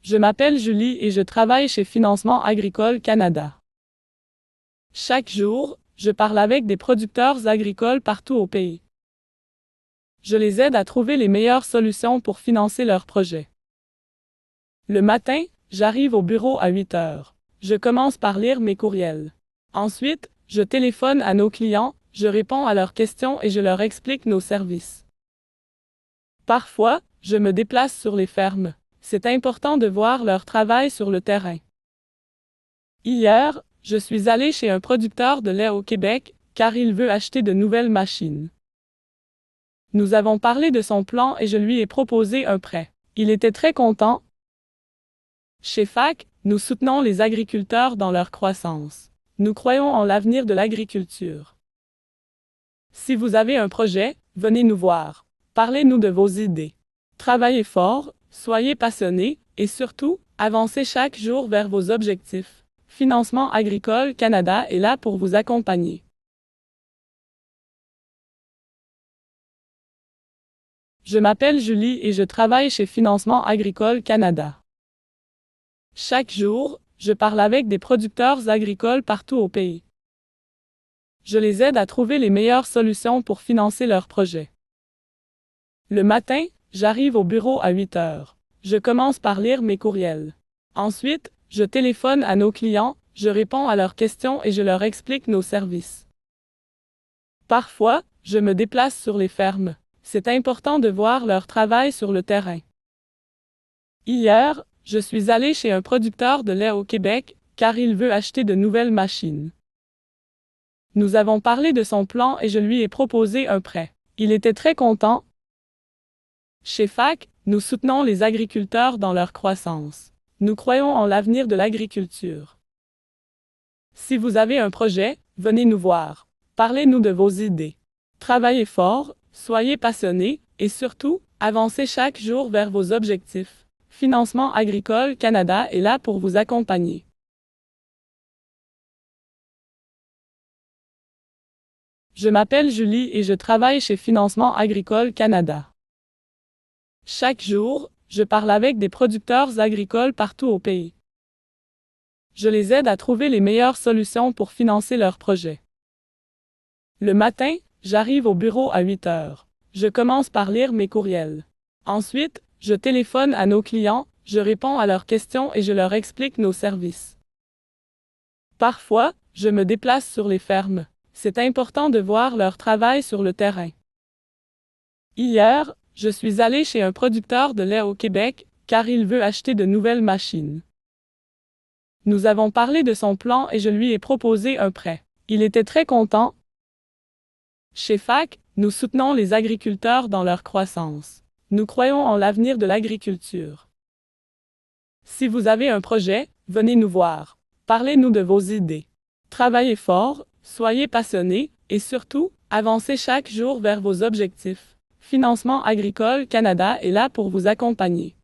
Je m'appelle Julie et je travaille chez Financement Agricole Canada. Chaque jour, je parle avec des producteurs agricoles partout au pays. Je les aide à trouver les meilleures solutions pour financer leurs projets. Le matin, j'arrive au bureau à 8 heures. Je commence par lire mes courriels. Ensuite, je téléphone à nos clients, je réponds à leurs questions et je leur explique nos services. Parfois, je me déplace sur les fermes. C'est important de voir leur travail sur le terrain. Hier, je suis allé chez un producteur de lait au Québec, car il veut acheter de nouvelles machines. Nous avons parlé de son plan et je lui ai proposé un prêt. Il était très content. Chez FAC, nous soutenons les agriculteurs dans leur croissance. Nous croyons en l'avenir de l'agriculture. Si vous avez un projet, venez nous voir. Parlez-nous de vos idées. Travaillez fort, soyez passionnés, et surtout, avancez chaque jour vers vos objectifs. Financement Agricole Canada est là pour vous accompagner. Je m'appelle Julie et je travaille chez Financement Agricole Canada. Chaque jour, je parle avec des producteurs agricoles partout au pays. Je les aide à trouver les meilleures solutions pour financer leurs projets. Le matin, j'arrive au bureau à 8 heures. Je commence par lire mes courriels. Ensuite, je téléphone à nos clients, je réponds à leurs questions et je leur explique nos services. Parfois, je me déplace sur les fermes. C'est important de voir leur travail sur le terrain. Hier, je suis allé chez un producteur de lait au Québec, car il veut acheter de nouvelles machines. Nous avons parlé de son plan et je lui ai proposé un prêt. Il était très content. Chez FAC, nous soutenons les agriculteurs dans leur croissance. Nous croyons en l'avenir de l'agriculture. Si vous avez un projet, venez nous voir. Parlez-nous de vos idées. Travaillez fort, soyez passionnés, et surtout, avancez chaque jour vers vos objectifs. Financement Agricole Canada est là pour vous accompagner. Je m'appelle Julie et je travaille chez Financement Agricole Canada. Chaque jour, je parle avec des producteurs agricoles partout au pays. Je les aide à trouver les meilleures solutions pour financer leurs projets. Le matin, j'arrive au bureau à 8 heures. Je commence par lire mes courriels. Ensuite, je téléphone à nos clients, je réponds à leurs questions et je leur explique nos services. Parfois, je me déplace sur les fermes. C'est important de voir leur travail sur le terrain. Hier, je suis allé chez un producteur de lait au Québec, car il veut acheter de nouvelles machines. Nous avons parlé de son plan et je lui ai proposé un prêt. Il était très content. Chez FAC, nous soutenons les agriculteurs dans leur croissance. Nous croyons en l'avenir de l'agriculture. Si vous avez un projet, venez nous voir. Parlez-nous de vos idées. Travaillez fort, soyez passionnés, et surtout, avancez chaque jour vers vos objectifs. Financement Agricole Canada est là pour vous accompagner.